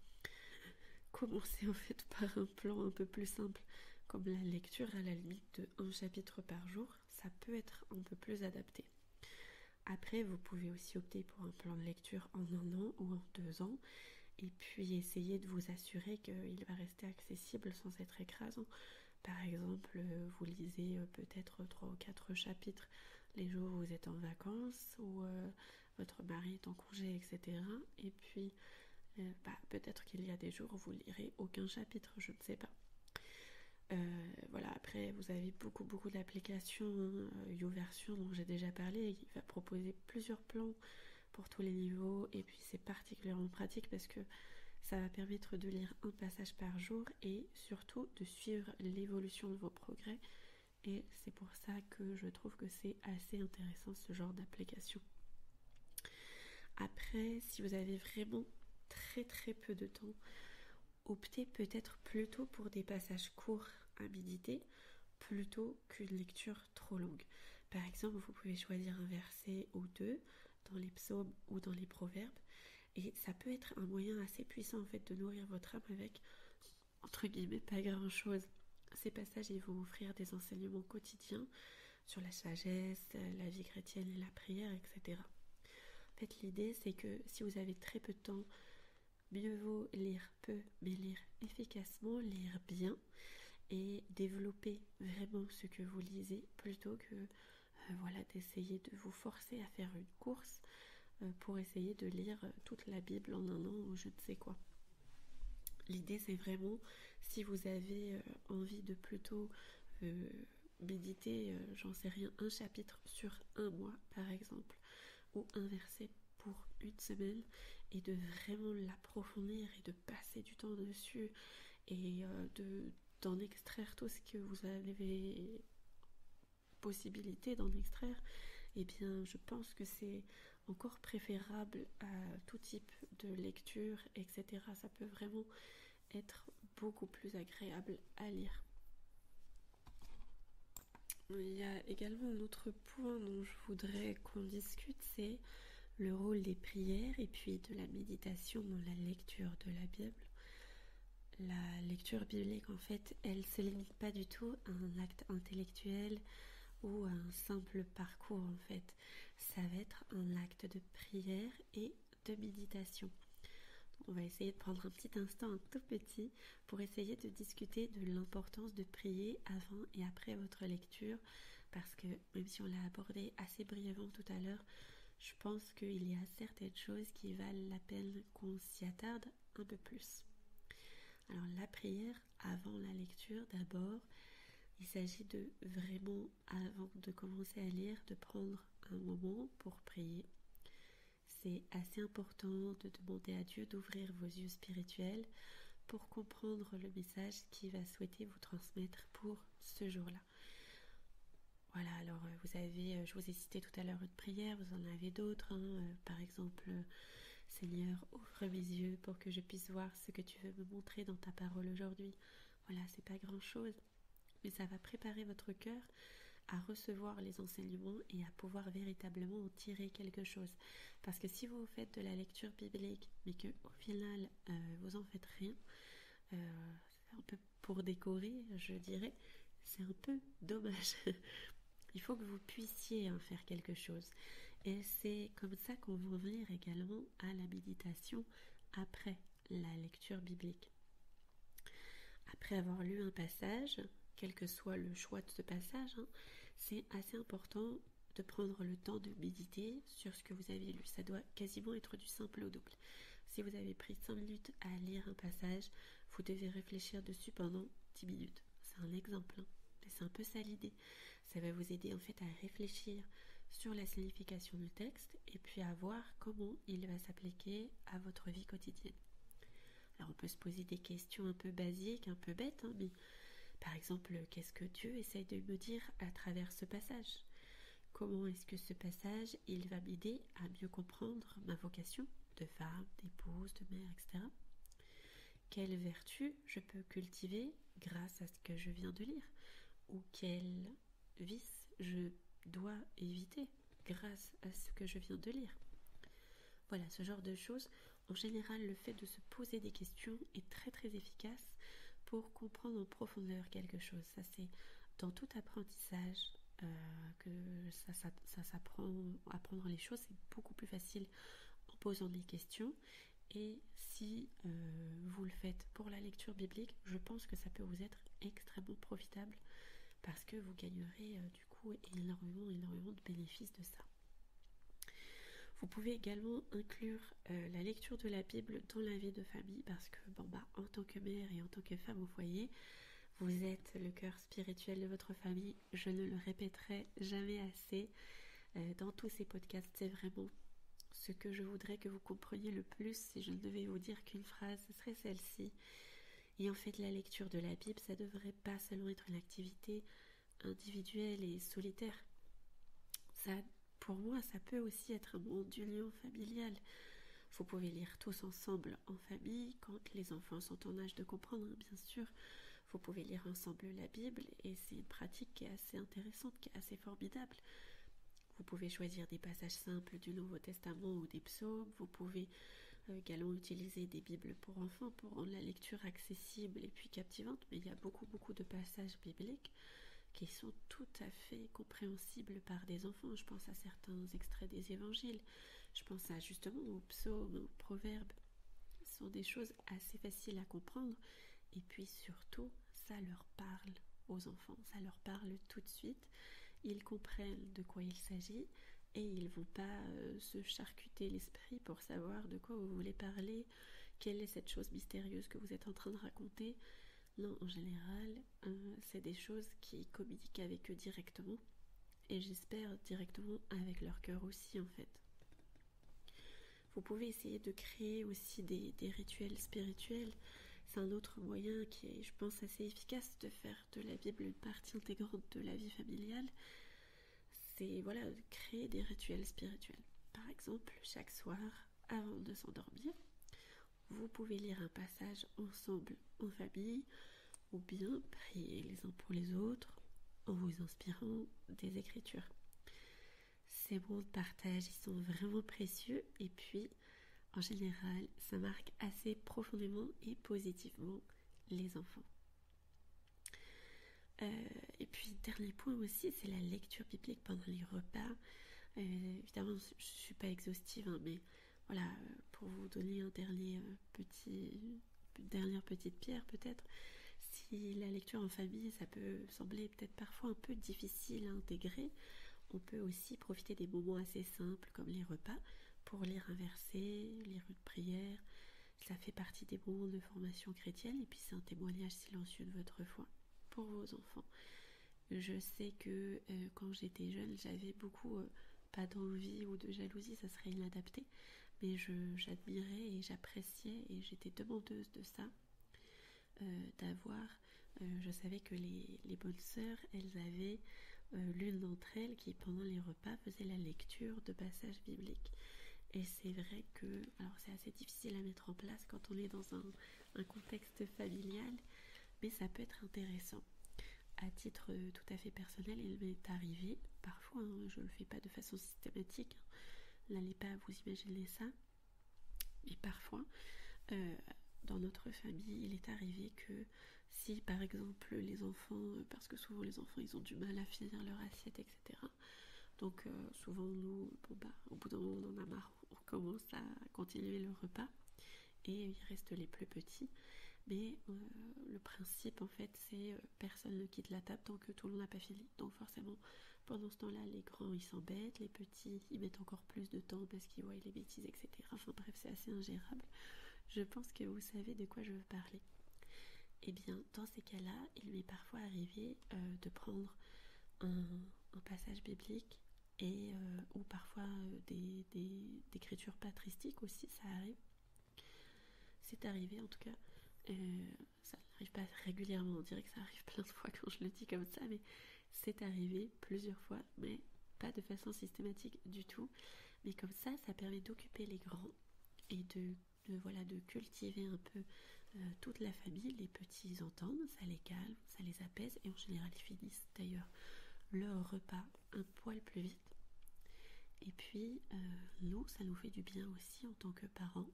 commencez en fait par un plan un peu plus simple, comme la lecture à la limite de un chapitre par jour. Ça peut être un peu plus adapté. Après, vous pouvez aussi opter pour un plan de lecture en 1 an ou en 2 ans, et puis essayer de vous assurer qu'il va rester accessible sans être écrasant. Par exemple, vous lisez peut-être 3 ou 4 chapitres les jours où vous êtes en vacances, ou votre mari est en congé, etc. Et puis, peut-être qu'il y a des jours où vous lirez aucun chapitre, je ne sais pas. Voilà, après, vous avez beaucoup d'applications, YouVersion dont j'ai déjà parlé, qui va proposer plusieurs plans pour tous les niveaux, et puis c'est particulièrement pratique parce que ça va permettre de lire un passage par jour et surtout de suivre l'évolution de vos progrès, et c'est pour ça que je trouve que c'est assez intéressant ce genre d'application. Après, si vous avez vraiment très peu de temps, optez peut-être plutôt pour des passages courts à méditer plutôt qu'une lecture trop longue. Par exemple, vous pouvez choisir un verset ou deux dans les psaumes ou dans les proverbes, et ça peut être un moyen assez puissant en fait de nourrir votre âme avec, entre guillemets, pas grand chose. Ces passages, ils vont offrir des enseignements quotidiens sur la sagesse, la vie chrétienne et la prière, etc. En fait, l'idée, c'est que si vous avez très peu de temps, mieux vaut lire peu, mais lire efficacement, lire bien, et développer vraiment ce que vous lisez, plutôt que d'essayer de vous forcer à faire une course pour essayer de lire toute la Bible en 1 an ou je ne sais quoi. L'idée, c'est vraiment, si vous avez envie de plutôt méditer, j'en sais rien, un chapitre sur 1 mois par exemple, ou un verset pour une semaine, et de vraiment l'approfondir et de passer du temps dessus, et d'en extraire tout ce que vous avez possibilité d'en extraire, eh bien je pense que c'est encore préférable à tout type de lecture, etc. Ça peut vraiment être beaucoup plus agréable à lire. Il y a également un autre point dont je voudrais qu'on discute, c'est le rôle des prières et puis de la méditation dans la lecture de la Bible. La lecture biblique, en fait, elle ne se limite pas du tout à un acte intellectuel ou à un simple parcours, en fait. Ça va être un acte de prière et de méditation. On va essayer de prendre un petit instant, un tout petit, pour essayer de discuter de l'importance de prier avant et après votre lecture, parce que même si on l'a abordé assez brièvement tout à l'heure, je pense qu'il y a certaines choses qui valent la peine qu'on s'y attarde un peu plus. Alors la prière avant la lecture, d'abord, il s'agit de vraiment, avant de commencer à lire, de prendre un moment pour prier. C'est assez important de demander à Dieu d'ouvrir vos yeux spirituels pour comprendre le message qu'il va souhaiter vous transmettre pour ce jour-là. Voilà, alors vous avez, je vous ai cité tout à l'heure une prière, vous en avez d'autres, par exemple, Seigneur, ouvre mes yeux pour que je puisse voir ce que tu veux me montrer dans ta parole aujourd'hui. Voilà, c'est pas grand-chose, mais ça va préparer votre cœur à recevoir les enseignements et à pouvoir véritablement en tirer quelque chose. Parce que si vous faites de la lecture biblique, mais que au final vous en faites rien, c'est un peu pour décorer, je dirais, c'est un peu dommage. Il faut que vous puissiez en faire quelque chose. Et c'est comme ça qu'on va en venir également à la méditation après la lecture biblique. Après avoir lu un passage, quel que soit le choix de ce passage, c'est assez important de prendre le temps de méditer sur ce que vous avez lu. Ça doit quasiment être du simple au double. Si vous avez pris 5 minutes à lire un passage, vous devez réfléchir dessus pendant 10 minutes. C'est un exemple, mais c'est un peu ça l'idée. Ça va vous aider en fait à réfléchir sur la signification du texte et puis à voir comment il va s'appliquer à votre vie quotidienne. Alors on peut se poser des questions un peu basiques, un peu bêtes, mais par exemple, qu'est-ce que Dieu essaye de me dire à travers ce passage? Comment est-ce que ce passage, il va m'aider à mieux comprendre ma vocation de femme, d'épouse, de mère, etc. Quelle vertu je peux cultiver grâce à ce que je viens de lire? Ou quel vice je dois éviter grâce à ce que je viens de lire? Voilà, ce genre de choses. En général, le fait de se poser des questions est très très efficace pour comprendre en profondeur quelque chose. Ça, c'est dans tout apprentissage que ça s'apprend. Apprendre les choses, c'est beaucoup plus facile en posant des questions. Et si vous le faites pour la lecture biblique, je pense que ça peut vous être extrêmement profitable parce que vous gagnerez du coup énormément de bénéfices de ça. Vous pouvez également inclure la lecture de la Bible dans la vie de famille parce que en tant que mère et en tant que femme au foyer, vous êtes le cœur spirituel de votre famille. Je ne le répéterai jamais assez dans tous ces podcasts. C'est vraiment ce que je voudrais que vous compreniez le plus. Si je ne devais vous dire qu'une phrase, ce serait celle-ci. Et en fait, la lecture de la Bible, ça ne devrait pas seulement être une activité individuelle et solitaire. Ça, pour moi, ça peut aussi être un moment d'union familiale. Vous pouvez lire tous ensemble en famille, quand les enfants sont en âge de comprendre, bien sûr. Vous pouvez lire ensemble la Bible et c'est une pratique qui est assez intéressante, qui est assez formidable. Vous pouvez choisir des passages simples du Nouveau Testament ou des psaumes. Vous pouvez également utiliser des Bibles pour enfants pour rendre la lecture accessible et puis captivante. Mais il y a beaucoup de passages bibliques qui sont tout à fait compréhensibles par des enfants. Je pense à certains extraits des évangiles. Je pense justement aux psaumes, aux proverbes. Ce sont des choses assez faciles à comprendre. Et puis surtout, ça leur parle aux enfants. Ça leur parle tout de suite. Ils comprennent de quoi il s'agit et ils ne vont pas se charcuter l'esprit pour savoir de quoi vous voulez parler, quelle est cette chose mystérieuse que vous êtes en train de raconter. Non, en général, c'est des choses qui communiquent avec eux directement et j'espère directement avec leur cœur aussi en fait. Vous pouvez essayer de créer aussi des rituels spirituels. C'est un autre moyen qui est, je pense, assez efficace de faire de la Bible une partie intégrante de la vie familiale. C'est de créer des rituels spirituels. Par exemple, chaque soir, avant de s'endormir, vous pouvez lire un passage ensemble en famille ou bien prier les uns pour les autres en vous inspirant des Écritures. Ces moments de partage, ils sont vraiment précieux et puis, en général, ça marque assez profondément et positivement les enfants. Et puis, dernier point aussi, c'est la lecture biblique pendant les repas. Évidemment, je ne suis pas exhaustive, mais voilà, pour vous donner une dernière petite pierre peut-être, si la lecture en famille, ça peut sembler peut-être parfois un peu difficile à intégrer, on peut aussi profiter des moments assez simples comme les repas pour lire un verset, lire une prière. Ça fait partie des moments de formation chrétienne et puis c'est un témoignage silencieux de votre foi pour vos enfants. Je sais que quand j'étais jeune, j'avais beaucoup, pas d'envie ou de jalousie, ça serait inadapté, mais j'admirais et j'appréciais et j'étais demandeuse de ça, je savais que les bonnes sœurs, elles avaient l'une d'entre elles qui pendant les repas faisait la lecture de passages bibliques. Et c'est vrai que, alors c'est assez difficile à mettre en place quand on est dans un contexte familial, mais ça peut être intéressant. À titre tout à fait personnel, il m'est arrivé, parfois, je ne le fais pas de façon systématique, n'allez pas vous imaginer ça, mais parfois, dans notre famille, il est arrivé que si par exemple les enfants, parce que souvent les enfants ils ont du mal à finir leur assiette, etc. Donc souvent nous, au bout d'un moment on en a marre, on commence à continuer le repas et il reste les plus petits. Mais le principe en fait c'est personne ne quitte la table tant que tout le monde n'a pas fini. Donc forcément pendant ce temps-là les grands ils s'embêtent, les petits ils mettent encore plus de temps parce qu'ils voient les bêtises, etc. Enfin bref, c'est assez ingérable. Je pense que vous savez de quoi je veux parler. eh bien dans ces cas-là, il m'est parfois arrivé de prendre un passage biblique et ou parfois des écritures patristiques aussi, ça arrive. C'est arrivé en tout cas. Ça n'arrive pas régulièrement, on dirait que ça arrive plein de fois quand je le dis comme ça, mais c'est arrivé plusieurs fois, mais pas de façon systématique du tout. Mais comme ça permet d'occuper les grands et de cultiver un peu toute la famille. Les petits entendent, ça les calme, ça les apaise et en général ils finissent d'ailleurs leur repas un poil plus vite. Et puis nous, ça nous fait du bien aussi en tant que parents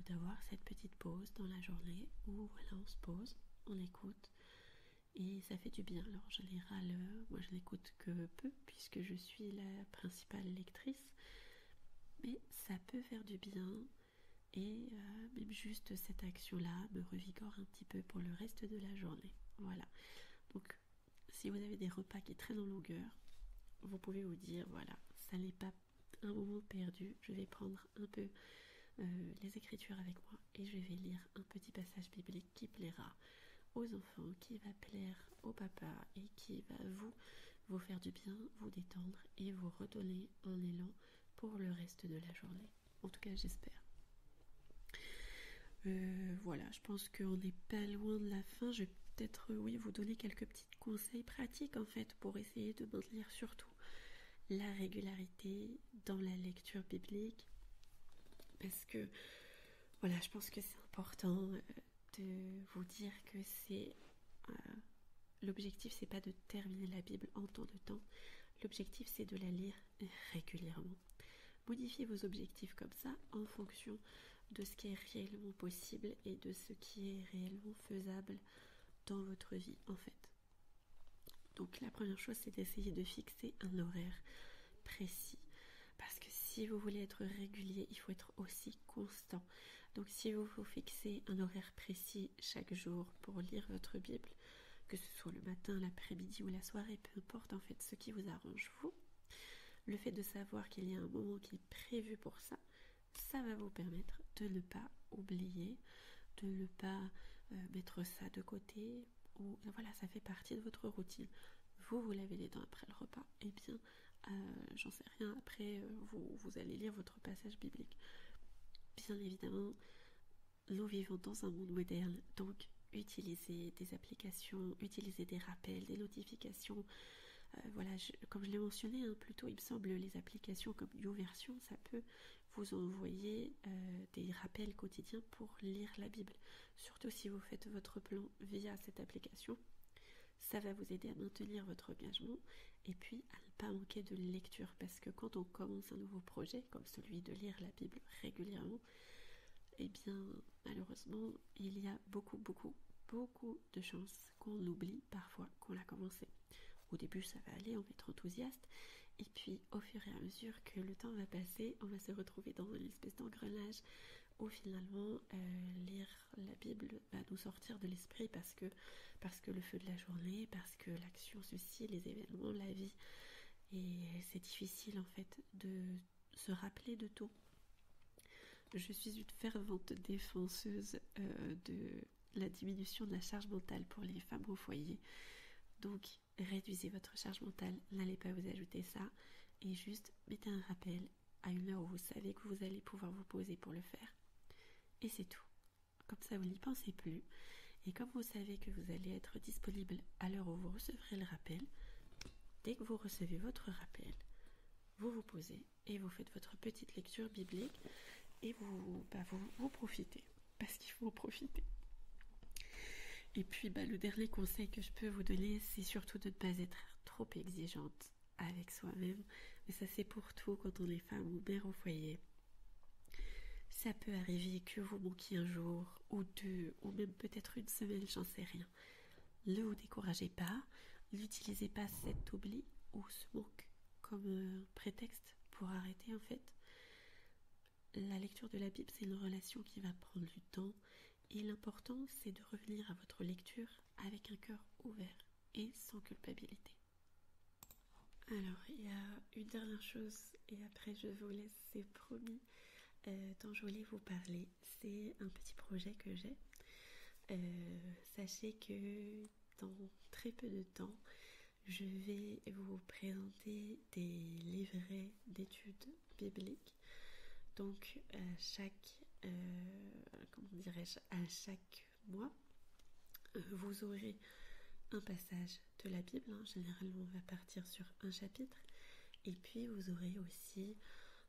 d'avoir cette petite pause dans la journée où voilà, on se pose, on écoute et ça fait du bien. Alors en général, moi je n'écoute que peu puisque je suis la principale lectrice, mais ça peut faire du bien et même juste cette action-là me revigore un petit peu pour le reste de la journée. Voilà. Donc si vous avez des repas qui traînent en longueur, vous pouvez vous dire voilà, ça n'est pas un moment perdu, je vais prendre un peu les écritures avec moi et je vais lire un petit passage biblique qui plaira aux enfants, qui va plaire au papa et qui va vous faire du bien, vous détendre et vous redonner un élan pour le reste de la journée. En tout cas, j'espère. Voilà, je pense qu'on n'est pas loin de la fin. Je vais peut-être, vous donner quelques petits conseils pratiques en fait pour essayer de maintenir surtout la régularité dans la lecture biblique. Parce que, voilà, je pense que c'est important de vous dire que l'objectif, c'est pas de terminer la Bible en tant de temps. L'objectif, c'est de la lire régulièrement. Modifiez vos objectifs comme ça en fonction de ce qui est réellement possible et de ce qui est réellement faisable dans votre vie en fait. Donc la première chose, c'est d'essayer de fixer un horaire précis. Parce que si vous voulez être régulier, il faut être aussi constant. Donc si vous vous fixez un horaire précis chaque jour pour lire votre Bible, que ce soit le matin, l'après-midi ou la soirée, peu importe en fait ce qui vous arrange vous, le fait de savoir qu'il y a un moment qui est prévu pour ça, ça va vous permettre de ne pas oublier, de ne pas mettre ça de côté, ou voilà, ça fait partie de votre routine. Vous lavez les dents après le repas, et bien, j'en sais rien, après vous allez lire votre passage biblique. Bien évidemment, nous vivons dans un monde moderne, donc utilisez des applications, utilisez des rappels, des notifications. Voilà, comme je l'ai mentionné plus tôt, il me semble les applications comme YouVersion, ça peut vous envoyer des rappels quotidiens pour lire la Bible. Surtout si vous faites votre plan via cette application, ça va vous aider à maintenir votre engagement et puis à ne pas manquer de lecture. Parce que quand on commence un nouveau projet, comme celui de lire la Bible régulièrement, eh bien malheureusement, il y a beaucoup de chances qu'on oublie parfois qu'on l'a commencé. Au début, ça va aller, on va être enthousiaste. Et puis, au fur et à mesure que le temps va passer, on va se retrouver dans une espèce d'engrenage où finalement, lire la Bible va nous sortir de l'esprit parce que le feu de la journée, parce que l'action, ceci, les événements, la vie. Et c'est difficile en fait de se rappeler de tout. Je suis une fervente défenseuse de la diminution de la charge mentale pour les femmes au foyer. Donc, réduisez votre charge mentale, n'allez pas vous ajouter ça, et juste mettez un rappel à une heure où vous savez que vous allez pouvoir vous poser pour le faire. Et c'est tout. Comme ça, vous n'y pensez plus. Et comme vous savez que vous allez être disponible à l'heure où vous recevrez le rappel, dès que vous recevez votre rappel, vous vous posez et vous faites votre petite lecture biblique et vous profitez. Parce qu'il faut en profiter. Et puis le dernier conseil que je peux vous donner, c'est surtout de ne pas être trop exigeante avec soi-même. Mais ça c'est pour tout quand on est femme ou mère au foyer. Ça peut arriver que vous manquiez un jour ou deux, ou même peut-être une semaine, j'en sais rien. Ne vous découragez pas, n'utilisez pas cet oubli ou ce manque comme prétexte pour arrêter en fait. La lecture de la Bible, c'est une relation qui va prendre du temps. Et l'important, c'est de revenir à votre lecture avec un cœur ouvert et sans culpabilité. Alors, il y a une dernière chose, et après je vous laisse, c'est promis, dont je voulais vous parler. C'est un petit projet que j'ai. Sachez que dans très peu de temps, je vais vous présenter des livrets d'études bibliques. Donc à chaque mois, vous aurez un passage de la Bible. Généralement, on va partir sur un chapitre. Et puis, vous aurez aussi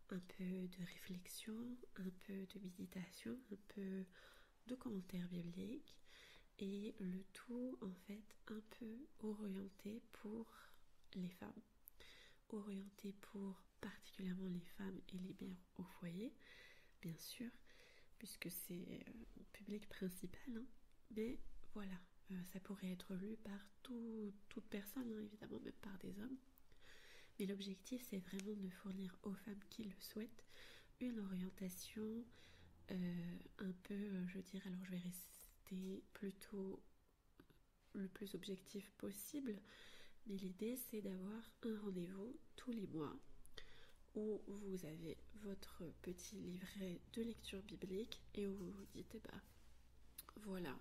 un peu de réflexion, un peu de méditation, un peu de commentaires bibliques. Et le tout, en fait, un peu orienté pour les femmes. Orienté pour particulièrement les femmes et les mères au foyer, bien sûr, puisque c'est mon public principal. Mais voilà, ça pourrait être lu par toute personne, évidemment, même par des hommes. Mais l'objectif, c'est vraiment de fournir aux femmes qui le souhaitent une orientation un peu, je dirais, alors je vais rester plutôt le plus objectif possible, mais l'idée, c'est d'avoir un rendez-vous tous les mois où vous avez votre petit livret de lecture biblique et où vous vous dites, voilà,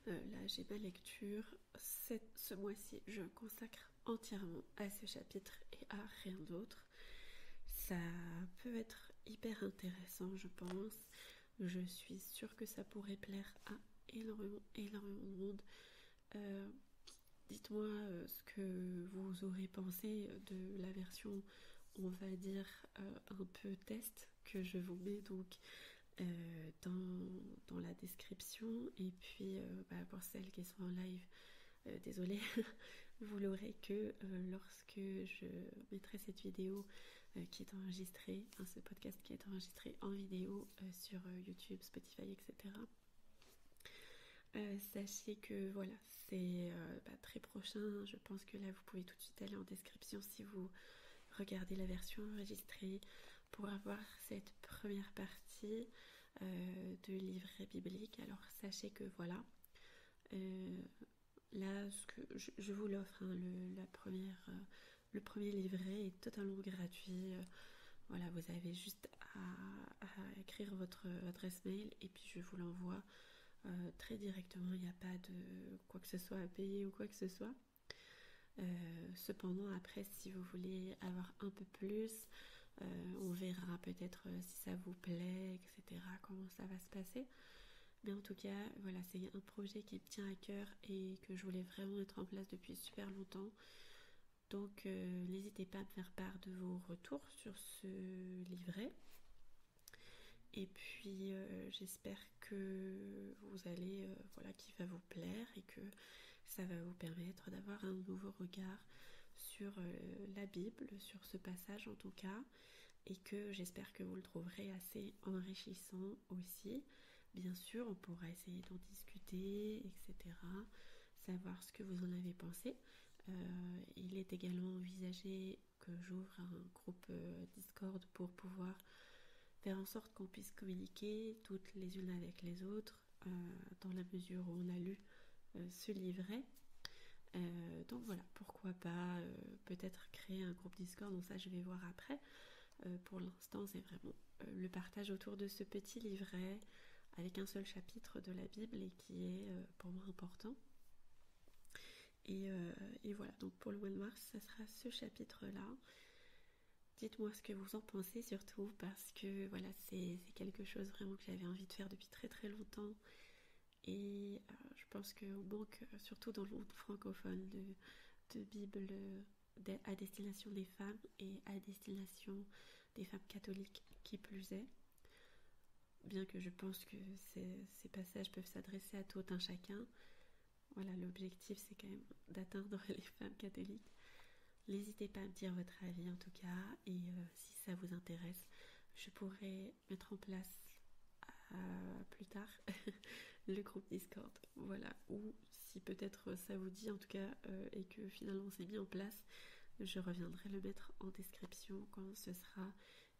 là j'ai ma lecture, ce mois-ci je consacre entièrement à ce chapitre et à rien d'autre. Ça peut être hyper intéressant, je pense. Je suis sûre que ça pourrait plaire à énormément de monde. Dites-moi ce que vous aurez pensé de la version, on va dire, un peu test que je vous mets donc dans la description. Et puis pour celles qui sont en live, désolée, vous l'aurez que lorsque je mettrai cette vidéo qui est enregistrée, ce podcast qui est enregistré en vidéo sur YouTube, Spotify, etc. Sachez que voilà, c'est très prochain. Je pense que là, vous pouvez tout de suite aller en description si vous regardez la version enregistrée pour avoir cette première partie de livret biblique. Alors, sachez que voilà, là, je vous l'offre, le premier livret est totalement gratuit. Voilà, vous avez juste à écrire votre adresse mail et puis je vous l'envoie très directement. Il n'y a pas de quoi que ce soit à payer ou quoi que ce soit. Cependant, après, si vous voulez avoir un peu plus, on verra peut-être si ça vous plaît, etc., comment ça va se passer. Mais en tout cas, voilà, c'est un projet qui me tient à cœur et que je voulais vraiment mettre en place depuis super longtemps. Donc, n'hésitez pas à me faire part de vos retours sur ce livret. Et puis, j'espère que vous allez, qu'il va vous plaire et que ça va vous permettre d'avoir un nouveau regard sur la Bible, sur ce passage en tout cas, et que j'espère que vous le trouverez assez enrichissant aussi. Bien sûr, on pourra essayer d'en discuter, etc., savoir ce que vous en avez pensé. Il est également envisagé que j'ouvre un groupe Discord pour pouvoir faire en sorte qu'on puisse communiquer toutes les unes avec les autres dans la mesure où on a lu ce livret. Donc voilà, pourquoi pas peut-être créer un groupe Discord, donc ça je vais voir après. Pour l'instant, c'est vraiment le partage autour de ce petit livret avec un seul chapitre de la Bible et qui est pour moi important. Et voilà, donc pour le mois de mars, ça sera ce chapitre-là. Dites-moi ce que vous en pensez surtout, parce que voilà, c'est quelque chose vraiment que j'avais envie de faire depuis très très longtemps. Et je pense qu'on manque, surtout dans le monde francophone, de Bible à destination des femmes et à destination des femmes catholiques qui plus est. Bien que je pense que ces passages peuvent s'adresser à tout un chacun. Voilà, l'objectif c'est quand même d'atteindre les femmes catholiques. N'hésitez pas à me dire votre avis en tout cas, et si ça vous intéresse, je pourrais mettre en place plus tard le groupe Discord. Voilà, ou si peut-être ça vous dit en tout cas et que finalement c'est mis en place, je reviendrai le mettre en description quand ce sera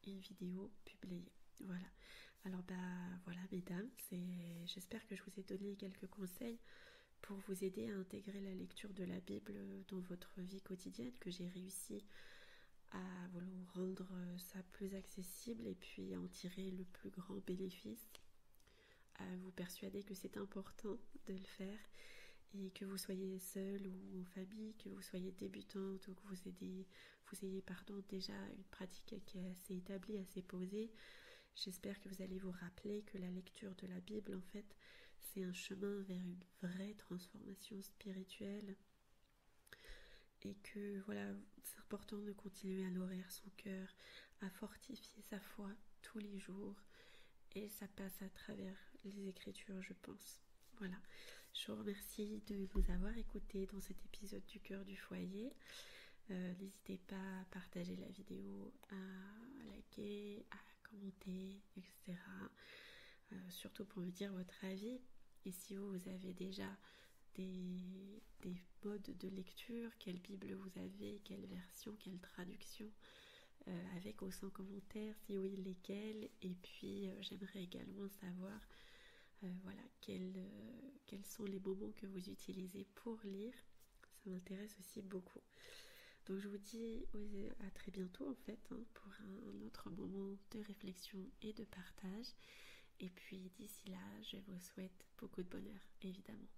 une vidéo publiée. Voilà. Alors voilà mesdames, j'espère que je vous ai donné quelques conseils pour vous aider à intégrer la lecture de la Bible dans votre vie quotidienne, que j'ai réussi à vous rendre ça plus accessible et puis à en tirer le plus grand bénéfice vous persuader que c'est important de le faire, et que vous soyez seul ou en famille, que vous soyez débutante ou que vous ayez déjà une pratique qui est assez établie, assez posée. J'espère que vous allez vous rappeler que la lecture de la Bible, en fait, c'est un chemin vers une vraie transformation spirituelle, et que voilà, c'est important de continuer à nourrir son cœur, à fortifier sa foi tous les jours, et ça passe à travers les Écritures, je pense. Voilà, je vous remercie de nous avoir écoutés dans cet épisode du Cœur du Foyer. N'hésitez pas à partager la vidéo, à liker, à commenter, etc. Surtout pour me dire votre avis. Et si vous avez déjà des modes de lecture, quelle Bible vous avez, quelle version, quelle traduction, avec ou sans commentaire, si oui, lesquelles. Et puis j'aimerais également savoir voilà, quels sont les moments que vous utilisez pour lire. Ça m'intéresse aussi beaucoup. Donc je vous dis à très bientôt en fait, pour un autre moment de réflexion et de partage. Et puis d'ici là, je vous souhaite beaucoup de bonheur, évidemment.